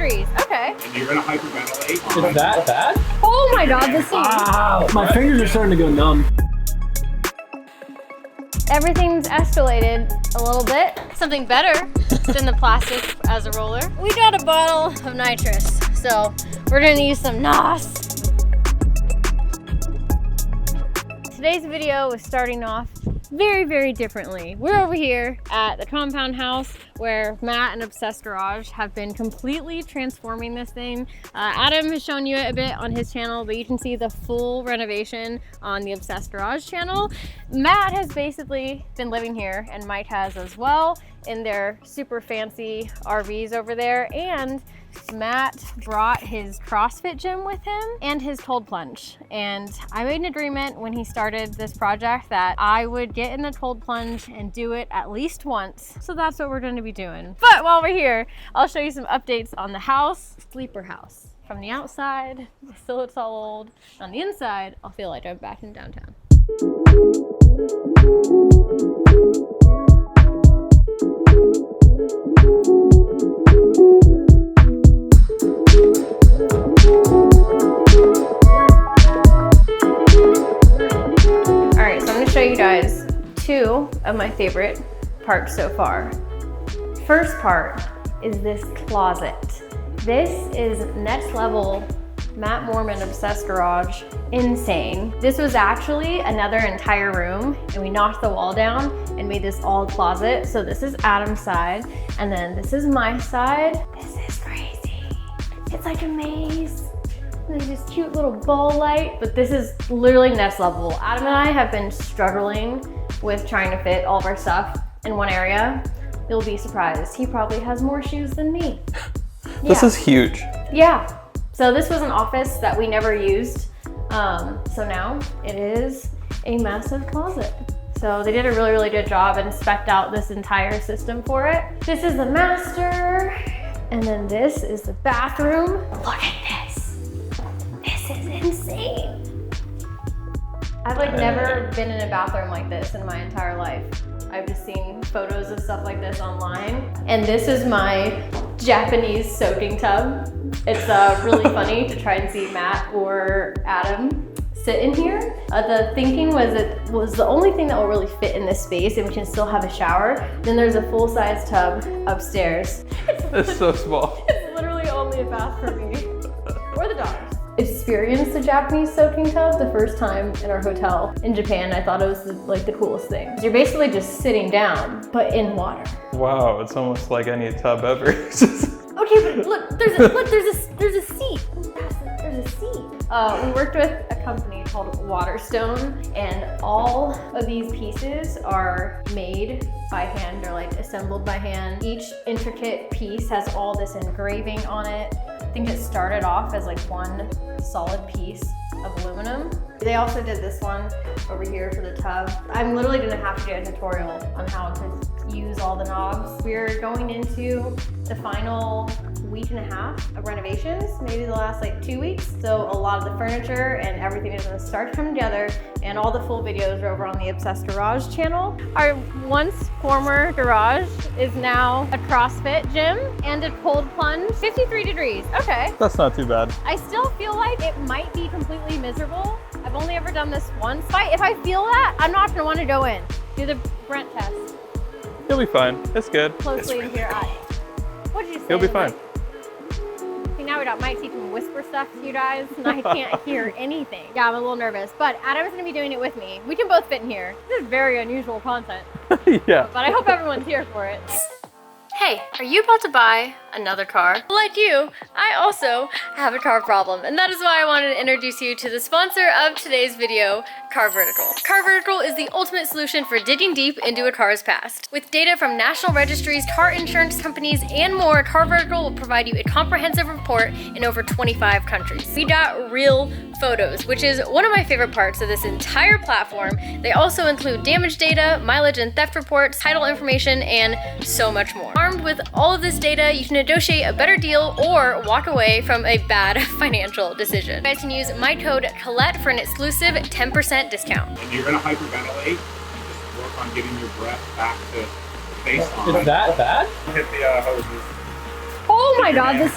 degrees. Okay. And you're gonna hyperventilate. Is that bad? Oh my God, this thing. Wow, my fingers are starting to go numb. Everything's escalated a little bit. Something better than the plastic as a roller. We got a bottle of nitrous, so we're gonna use some NOS. Today's video is starting off very, very differently. We're over here at the compound house where Matt and Obsessed Garage have been completely transforming this thing. Adam has shown you it a bit on his channel, but you can see the full renovation on the Obsessed Garage channel. Matt has basically been living here, and Mike has as well, in their super fancy RVs over there. And Matt brought his CrossFit gym with him and his cold plunge. And I made an agreement when he started this project that I would get in the cold plunge and do it at least once. So that's what we're going to be doing. But while we're here, I'll show you some updates on the house, sleeper house. From the outside, it still looks all old. On the inside, I'll feel like I'm back in downtown. Show you guys two of my favorite parts so far. First part is this closet. This is next level Matt Mormon Obsessed Garage insane. This was actually another entire room, and we knocked the wall down and made this all closet. So this is Adam's side, and then this is my side. This is crazy. It's like a maze. There's this cute little ball light, but this is literally next level. Adam and I have been struggling with trying to fit all of our stuff in one area. You'll be surprised. He probably has more shoes than me. This is huge. Yeah. So this was an office that we never used. So now it is a massive closet. So they did a really, really good job and spec'd out this entire system for it. This is the master, and then this is the bathroom. Look at this. This is insane. I've never been in a bathroom like this in my entire life. I've just seen photos of stuff like this online. And this is my Japanese soaking tub. It's really funny to try and see Matt or Adam sit in here. The thinking was it was the only thing that will really fit in this space, and we can still have a shower. Then there's a full-size tub upstairs. It's so small. It's literally only a bath for me or the dogs. Experienced the Japanese soaking tub the first time in our hotel in Japan. I thought it was the coolest thing. You're basically just sitting down, but in water. Wow, it's almost like any tub ever. Okay, but look, there's a seat. There's a seat. We worked with a company called Waterstone, and all of these pieces are made by hand. They're assembled by hand. Each intricate piece has all this engraving on it. I think it started off as one solid piece of aluminum. They also did this one over here for the tub. I'm literally gonna have to get a tutorial on how to use all the knobs. We're going into the final week and a half of renovations, maybe the last 2 weeks. So a lot of the furniture and everything is gonna start to come together, and all the full videos are over on the Obsessed Garage channel. Our once former garage is now a CrossFit gym and a cold plunge, 53 degrees. Okay. That's not too bad. I still feel like it might be completely miserable. I've only ever done this once. If I feel that, I'm not gonna wanna go in. Do the Brent test. You'll be fine. It's good. Closely into your eye. What did you say? You'll be fine. See, now we got Mike, he can whisper stuff to you guys, and I can't hear anything. Yeah, I'm a little nervous, but Adam's gonna be doing it with me. We can both fit in here. This is very unusual content. Yeah. But I hope everyone's here for it. Hey, are you about to buy another car? Like you, I also have a car problem, and that is why I wanted to introduce you to the sponsor of today's video, Car Vertical. Car Vertical is the ultimate solution for digging deep into a car's past. With data from national registries, car insurance companies, and more, Car Vertical will provide you a comprehensive report in over 25 countries. We got real photos, which is one of my favorite parts of this entire platform. They also include damage data, mileage and theft reports, title information, and so much more. Armed with all of this data, you can negotiate a better deal or walk away from a bad financial decision. You guys can use my code Colette for an exclusive 10% discount. And you're gonna hyperventilate and just work on getting your breath back to baseline. Is that bad? Hit the hoses. Oh my God, this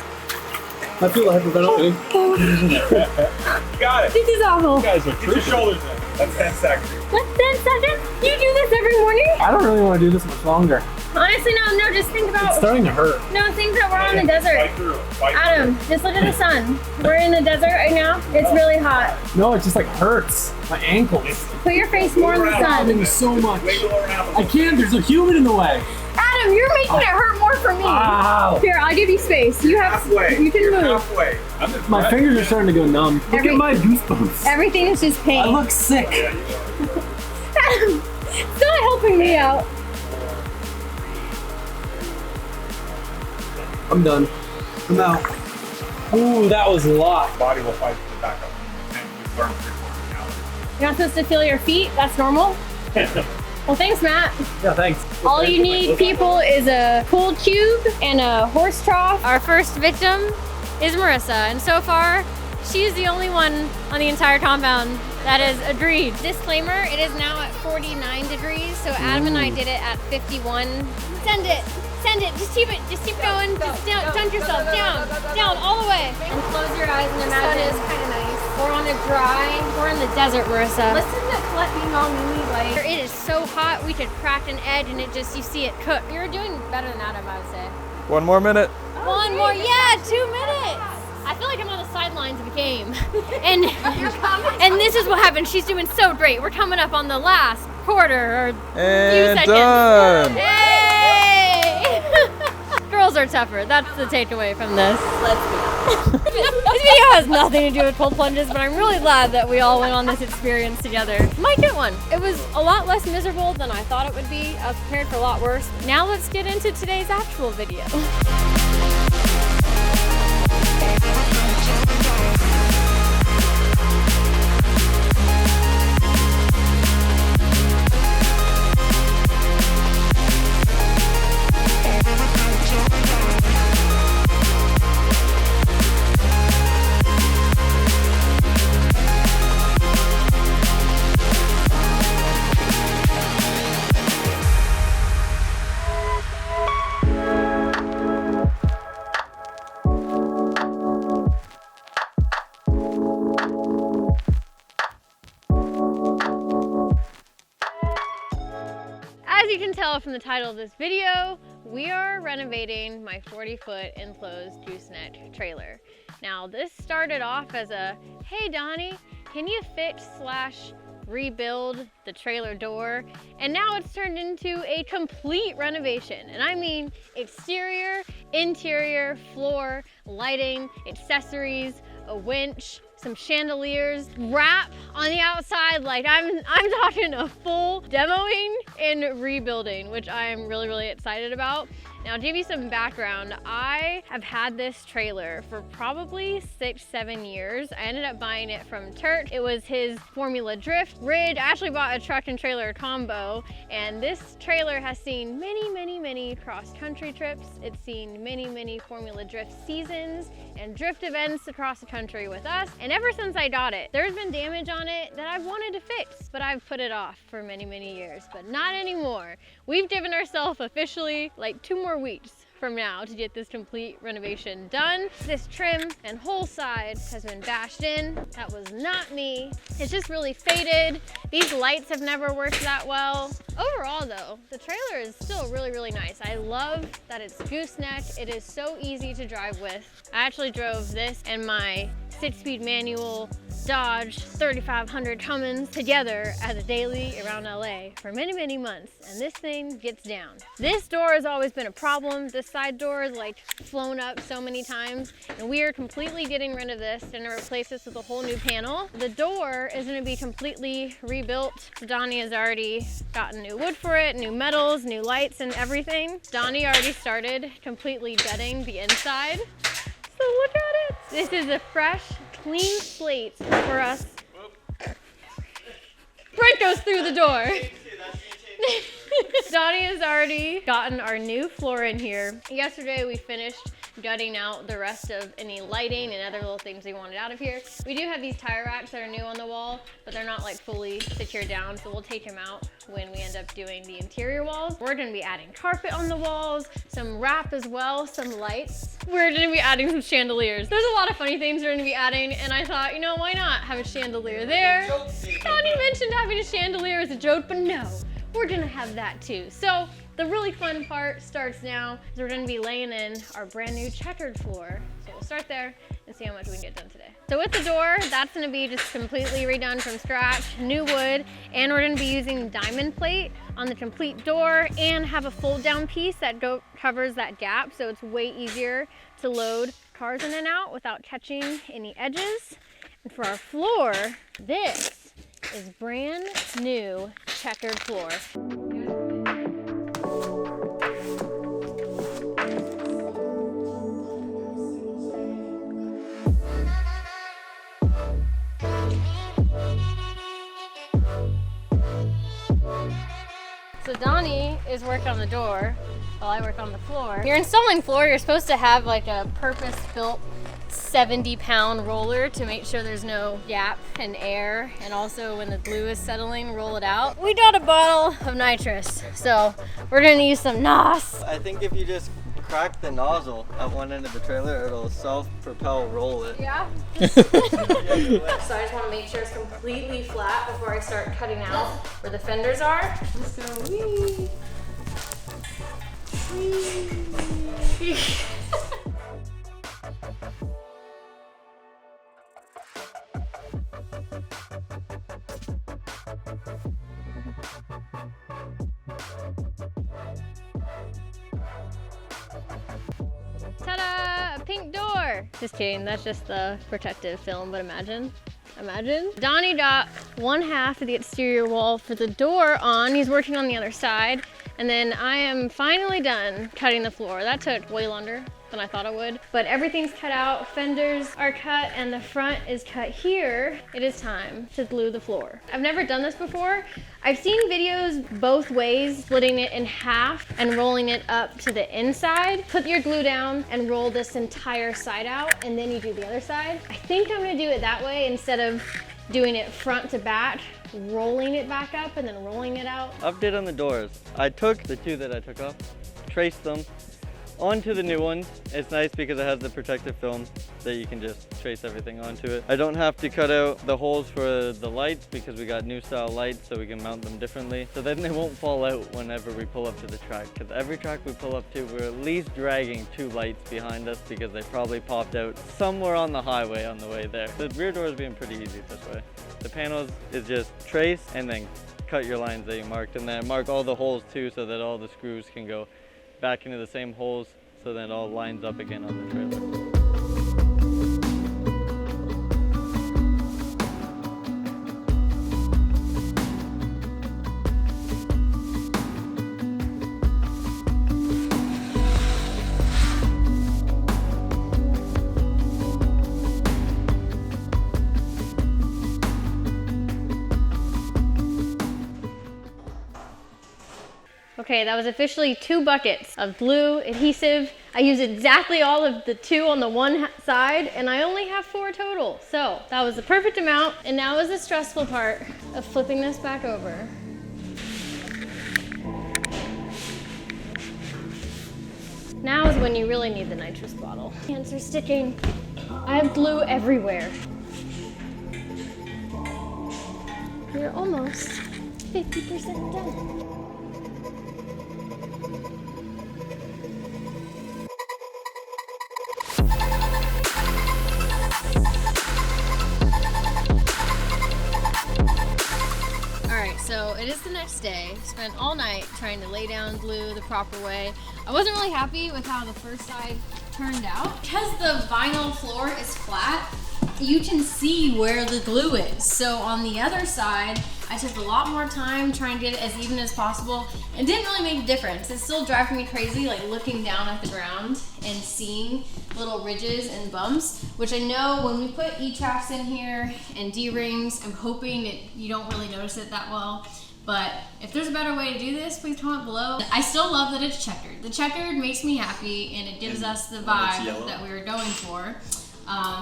I feel hyperventilating. You got it. This is awful. You guys are Get your shoulders in. That's 10 seconds. That's 10 seconds? You do this every morning? I don't really want to do this much longer. Honestly, no, just think It's about, starting to hurt. no, think that we're on the desert. Fight through it. Fight Adam, just look at the sun. We're in the desert right now. It's really hot. No, it just like hurts. My ankles. Put your face more in the sun. There's so much. Wiggle around. I can't, there's a human in the way. Adam, you're making it hurt more for me. Ow. Here, I'll give you space. You have, Halfway. you can You're move. halfway. I'm just My fingers are starting to go numb. Look Every- at my goosebumps. Everything is just pain. I look sick. Yeah, you are. Adam, stop helping me out. I'm done. I'm out. Ooh, that was a lot. Body will fight for the backup. And you burn 3/4 calories. You're not supposed to feel your feet. That's normal. Well, thanks, Matt. Yeah, thanks. All you need, people, is a pool cube and a horse trough. Our first victim is Marissa, and so far, she's the only one on the entire compound that has agreed. Disclaimer, it is now at 49 degrees, so Adam and I did it at 51. Send it, just keep going, just dunk yourself, down, all the way. And close your eyes and imagine. The sun is kind of nice. We're in the desert, Marissa. Listen to Colette being all moody like. It is so hot, we could crack an egg and you see it cook. You're doing better than Adam, I would say. 1 more minute. One more, yeah, 2 minutes. I feel like I'm on the sidelines of a game. And this is what happened. She's doing so great. We're coming up on the last quarter or few And seconds. done. Hey! Girls are tougher. That's the takeaway from this. Let's be honest. This video has nothing to do with cold plunges, but I'm really glad that we all went on this experience together. Might get one. It was a lot less miserable than I thought it would be. I was prepared for a lot worse. Now let's get into today's actual video. As you can tell from the title of this video, we are renovating my 40-foot enclosed gooseneck trailer. Now, this started off as a, hey Donnie, can you fix/rebuild the trailer door? And now it's turned into a complete renovation. And I mean exterior, interior, floor, lighting, accessories, a winch, some chandeliers, wrap on the outside. Like I'm talking a full demoing and rebuilding, which I'm really, really excited about. Now, to give you some background, I have had this trailer for probably 6-7 years. I ended up buying it from Turk. It was his Formula Drift rig. I actually bought a truck and trailer combo, and this trailer has seen many, many, many cross-country trips. It's seen many, many Formula Drift seasons and drift events across the country with us. And ever since I got it, there's been damage on it that I've wanted to fix, but I've put it off for many, many years, but not anymore. We've given ourselves officially like 2 more weeks from now to get this complete renovation done. This trim and whole side has been bashed in. That was not me. It's just really faded. These lights have never worked that well. Overall though, the trailer is still really, really nice. I love that it's gooseneck. It is so easy to drive with. I actually drove this and my 6-speed manual Dodge 3500 Cummins together as a daily around LA for many, many months, and this thing gets down. This door has always been a problem. This side door is like flown up so many times, and we are completely getting rid of this and replace this with a whole new panel. The door is going to be completely rebuilt. Donnie has already gotten new wood for it, new metals, new lights and everything. Donnie already started completely gutting the inside. So look at it. This is a fresh, clean slate for us. Brent goes through the door. Donnie has already gotten our new floor in here. Yesterday we finished gutting out the rest of any lighting and other little things we wanted out of here. We do have these tire racks that are new on the wall, but they're not like fully secured down, so we'll take them out when we end up doing the interior walls. We're gonna be adding carpet on the walls, some wrap as well, some lights. We're gonna be adding some chandeliers. There's a lot of funny things we're gonna be adding, and I thought, you know, why not have a chandelier there? Donnie mentioned having a chandelier as a joke, but no, we're gonna have that too. So the really fun part starts now. We're gonna be laying in our brand new checkered floor. So we'll start there and see how much we can get done today. So with the door, that's gonna be just completely redone from scratch, new wood, and we're gonna be using diamond plate on the complete door and have a fold down piece that covers that gap, so it's way easier to load cars in and out without catching any edges. And for our floor, this is brand new checkered floor. So Donnie is working on the door while I work on the floor. You're installing floor, you're supposed to have like a purpose-built 70-pound roller to make sure there's no gap and air, and also when the glue is settling, roll it out. We got a bottle of nitrous, so we're gonna use some NOS. I think if you just crack the nozzle at one end of the trailer, it'll self-propel roll it. Yeah? So I just want to make sure it's completely flat before I start cutting out where the fenders are. So wee. Wee. Ta-da! A pink door! Just kidding, that's just the protective film, but imagine. Donnie got one half of the exterior wall for the door on. He's working on the other side. And then I am finally done cutting the floor. That took way longer than I thought it would. But everything's cut out, fenders are cut, and the front is cut here. It is time to glue the floor. I've never done this before. I've seen videos both ways, splitting it in half and rolling it up to the inside. Put your glue down and roll this entire side out, and then you do the other side. I think I'm gonna do it that way instead of doing it front to back, rolling it back up and then rolling it out. Update on the doors. I took the two that I took off, traced them onto the new ones. It's nice because it has the protective film that you can just trace everything onto it. I don't have to cut out the holes for the lights because we got new style lights, so we can mount them differently. So then they won't fall out whenever we pull up to the track, because every track we pull up to, we're at least dragging two lights behind us because they probably popped out somewhere on the highway on the way there. The rear door is being pretty easy this way. The panels is just trace and then cut your lines that you marked, and then mark all the holes too so that all the screws can go back into the same holes so that it all lines up again on the trailer. Okay, that was officially 2 buckets of glue adhesive. I used exactly all of the 2 on the one side, and I only have 4 total. So that was the perfect amount, and now is the stressful part of flipping this back over. Now is when you really need the nitrous bottle. Hands are sticking. I have glue everywhere. We're almost 50% done. So it is the next day. Spent all night trying to lay down glue the proper way. I wasn't really happy with how the first side turned out. Because the vinyl floor is flat, you can see where the glue is. So on the other side, I took a lot more time trying to get it as even as possible. It didn't really make a difference. It's still driving me crazy, like looking down at the ground and seeing little ridges and bumps, which I know when we put E-tracks in here and D-rings, I'm hoping that you don't really notice it that well. But if there's a better way to do this, please comment below. I still love that it's checkered. The checkered makes me happy and it gives us the vibe that we were going for.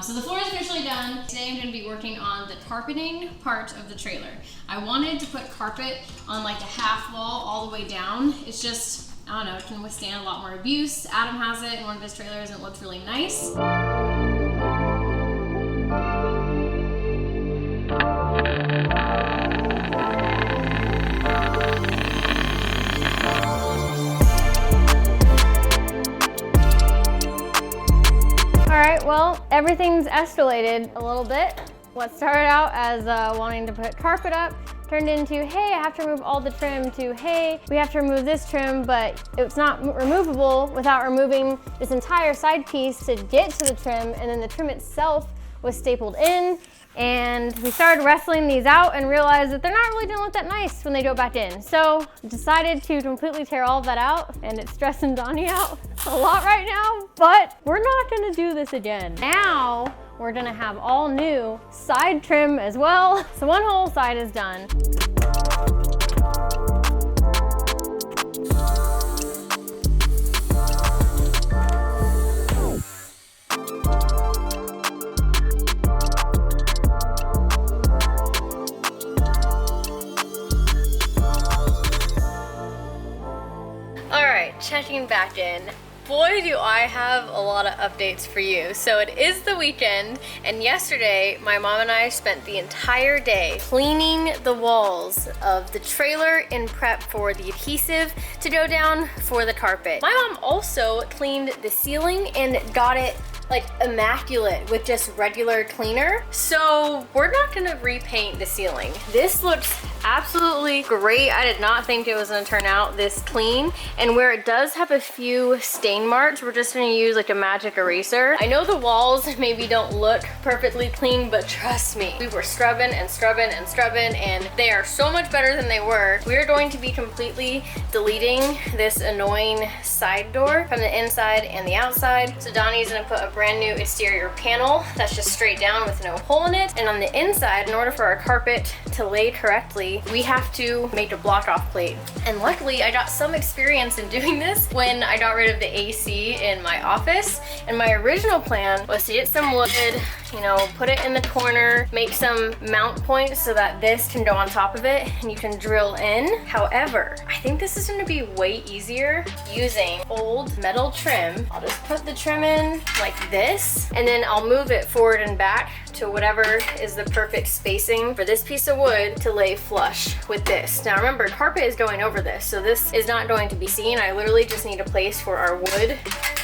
So the floor is officially done. Today I'm going to be working on the carpeting part of the trailer. I wanted to put carpet on like the half wall all the way down. It's just, I don't know, it can withstand a lot more abuse. Adam has it in one of his trailers and it looks really nice. Alright, well, everything's escalated a little bit. What started out as wanting to put carpet up turned into, hey, I have to remove all the trim, to, hey, we have to remove this trim, but it's not removable without removing this entire side piece to get to the trim, and then the trim itself was stapled in. And we started wrestling these out and realized that they're not really gonna look that nice when they go back in. So decided to completely tear all of that out, and it's stressing Donnie out a lot right now, but we're not gonna do this again. Now, we're gonna have all new side trim as well. So one whole side is done. Checking back in. Boy, do I have a lot of updates for you. So it is the weekend, and yesterday my mom and I spent the entire day cleaning the walls of the trailer in prep for the adhesive to go down for the carpet. My mom also cleaned the ceiling and got it like immaculate with just regular cleaner. So we're not gonna repaint the ceiling. This looks absolutely great. I did not think it was gonna turn out this clean. And where it does have a few stain marks, we're just gonna use like a magic eraser. I know the walls maybe don't look perfectly clean, but trust me, we were scrubbing and scrubbing and scrubbing, and they are so much better than they were. We're going to be completely deleting this annoying side door from the inside and the outside. So Donnie's gonna put a brand new exterior panel that's just straight down with no hole in it. And on the inside, in order for our carpet to lay correctly, we have to make a block off plate. And luckily I got some experience in doing this when I got rid of the AC in my office. And my original plan was to get some wood, you know, put it in the corner, make some mount points so that this can go on top of it and you can drill in. However, I think this is gonna be way easier using old metal trim. I'll just put the trim in like this, and then I'll move it forward and back to whatever is the perfect spacing for this piece of wood to lay flush with this. Now remember, carpet is going over this, so this is not going to be seen. I literally just need a place for our wood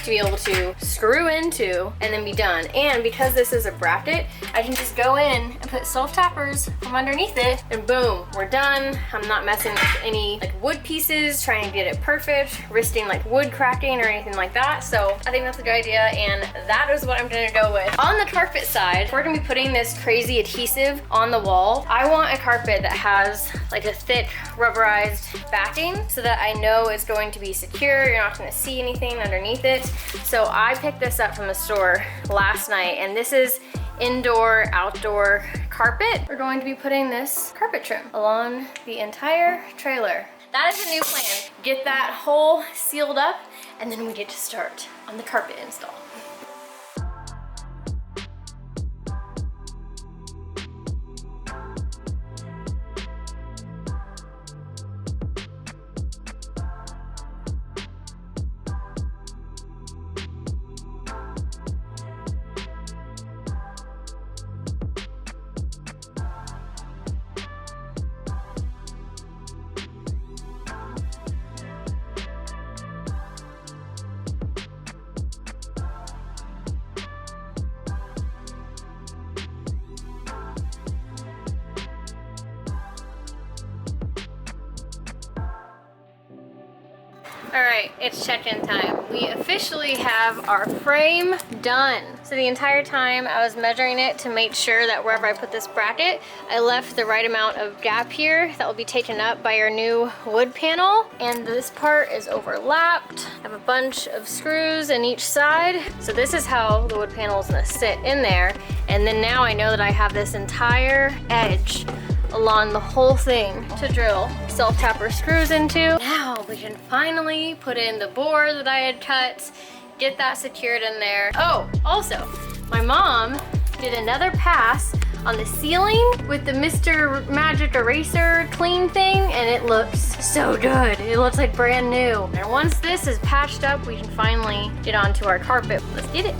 to be able to screw into and then be done. And because this is a bracket, I can just go in and put self tappers from underneath it, and boom, we're done. I'm not messing with any like wood pieces, trying to get it perfect, risking like wood cracking or anything like that. So I think that's a good idea, and that is what I'm gonna go with. On the carpet side, we're gonna be putting this crazy adhesive on the wall. I want a carpet that has like a thick rubberized backing so that I know it's going to be secure. You're not gonna see anything underneath it. So I picked this up from the store last night, and this is indoor, outdoor carpet. We're going to be putting this carpet trim along the entire trailer. That is a new plan. Get that hole sealed up, and then we get to start on the carpet install. All right, it's check-in time. We officially have our frame done. So the entire time I was measuring it to make sure that wherever I put this bracket, I left the right amount of gap here that will be taken up by our new wood panel. And this part is overlapped. I have a bunch of screws in each side. So this is how the wood panel is gonna sit in there. And then now I know that I have this entire edge along the whole thing to drill self-tapper screws into. Now we can finally put in the board that I had cut, get that secured in there. Oh, also, my mom did another pass on the ceiling with the Mr. Magic Eraser clean thing, and it looks so good. It looks like brand new. And once this is patched up, we can finally get onto our carpet. Let's get it.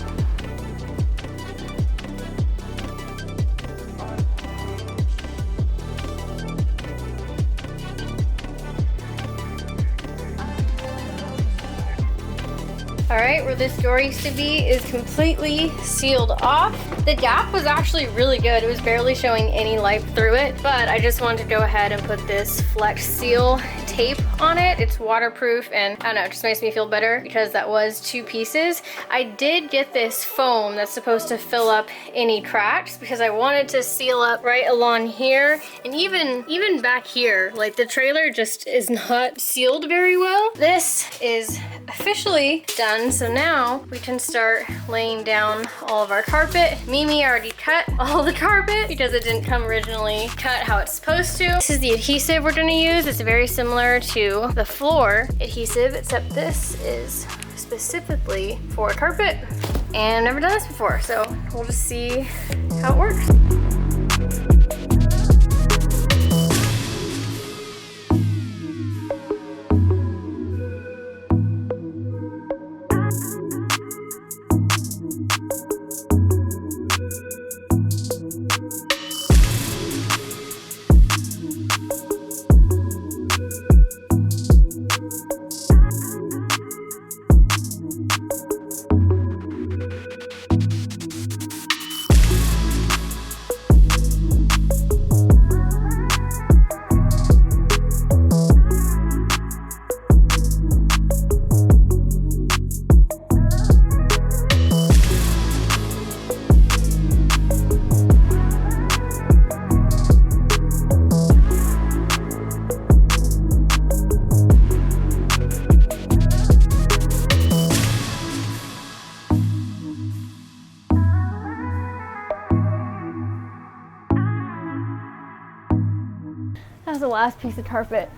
All right, where this door used to be is completely sealed off. The gap was actually really good. It was barely showing any light through it, but I just wanted to go ahead and put this Flex Seal tape on it. It's waterproof, and I don't know, it just makes me feel better because that was 2 pieces. I did get this foam that's supposed to fill up any cracks because I wanted to seal up right along here, and even back here. Like, the trailer just is not sealed very well. This is officially done, so now we can start laying down all of our carpet. Mimi already cut all the carpet because it didn't come originally cut how it's supposed to. This is the adhesive we're gonna use. It's very similar to the floor adhesive, except this is specifically for carpet, and I've never done this before, so we'll just see how it works. That was the last piece of carpet.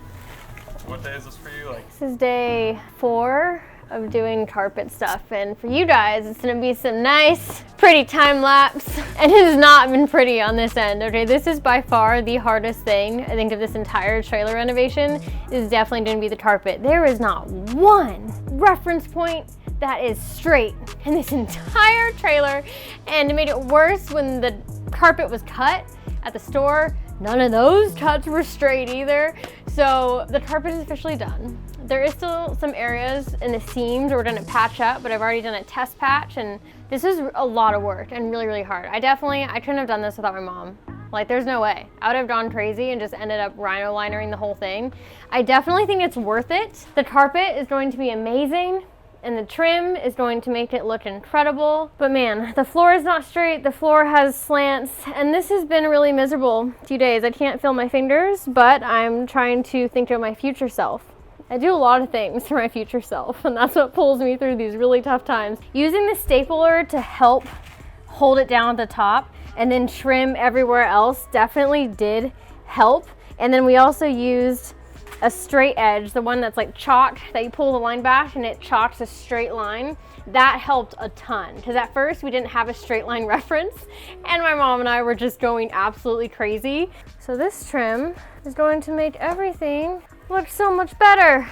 What day is this for you? Like, This is day 4 of doing carpet stuff, and for you guys, it's gonna be some nice, pretty time lapse, and it has not been pretty on this end, okay? This is by far the hardest thing, I think, of this entire trailer renovation, is definitely gonna be the carpet. There is not one reference point that is straight in this entire trailer, and it made it worse when the carpet was cut at the store. None of those cuts were straight either. So the carpet is officially done. There is still some areas in the seams where we're gonna patch up, but I've already done a test patch, and this is a lot of work and really, really hard. I couldn't have done this without my mom. Like, there's no way. I would have gone crazy and just ended up rhino linering the whole thing. I definitely think it's worth it. The carpet is going to be amazing, and the trim is going to make it look incredible. But man, the floor is not straight, the floor has slants, and this has been a really miserable few days. I can't feel my fingers, but I'm trying to think of my future self. I do a lot of things for my future self, and that's what pulls me through these really tough times. Using the stapler to help hold it down at the top and then trim everywhere else definitely did help. And then we also used a straight edge, the one that's like chalk, that you pull the line back and it chalks a straight line. That helped a ton, because at first we didn't have a straight line reference, and my mom and I were just going absolutely crazy. So this trim is going to make everything look so much better.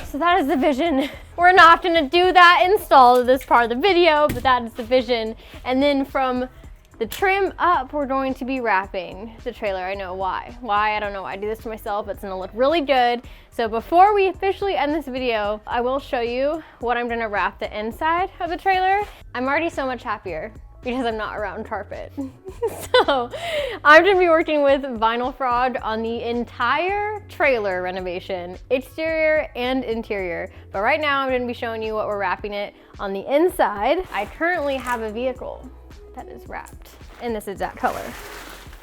So that is the vision. We're not gonna do that install of this part of the video, but that is the vision. And then from the trim up, we're going to be wrapping the trailer. I know why. Why? I don't know. I do this to myself. It's gonna look really good. So before we officially end this video, I will show you what I'm gonna wrap the inside of the trailer. I'm already so much happier because I'm not around carpet. So I'm gonna be working with Vinyl Frog on the entire trailer renovation, exterior and interior. But right now I'm gonna be showing you what we're wrapping it on the inside. I currently have a vehicle that is wrapped in this exact color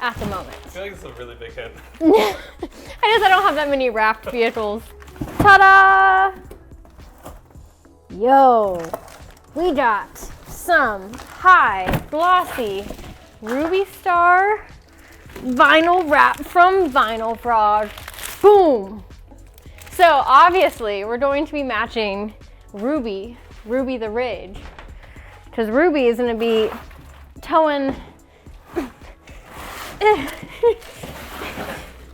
at the moment. I feel like it's a really big hit. I don't have that many wrapped vehicles. Ta-da! Yo, we got some high glossy Ruby Star vinyl wrap from Vinyl Frog. Boom. So obviously we're going to be matching Ruby the Ridge, because Ruby is going to be towing.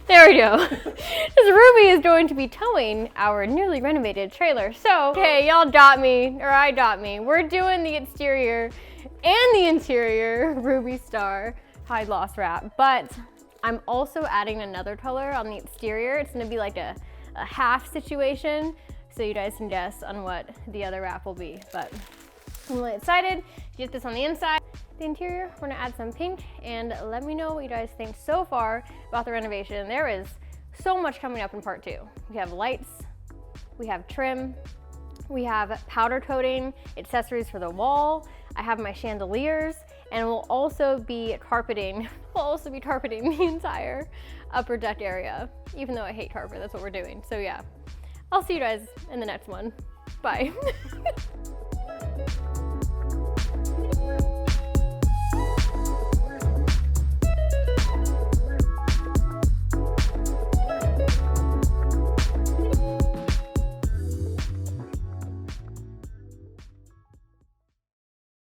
There we go. Because Ruby is going to be towing our newly renovated trailer. So, okay, y'all dot me, or I dot me. We're doing the exterior and the interior Ruby Star hide loss wrap, but I'm also adding another color on the exterior. It's gonna be like a half situation, so you guys can guess on what the other wrap will be. But I'm really excited to get this on the inside. The interior, we're gonna add some pink, and let me know what you guys think so far about the renovation. There is so much coming up in part 2. We have lights, we have trim, we have powder coating, accessories for the wall, I have my chandeliers, and we'll also be carpeting the entire upper deck area. Even though I hate carpet, that's what we're doing. So yeah, I'll see you guys in the next one. Bye.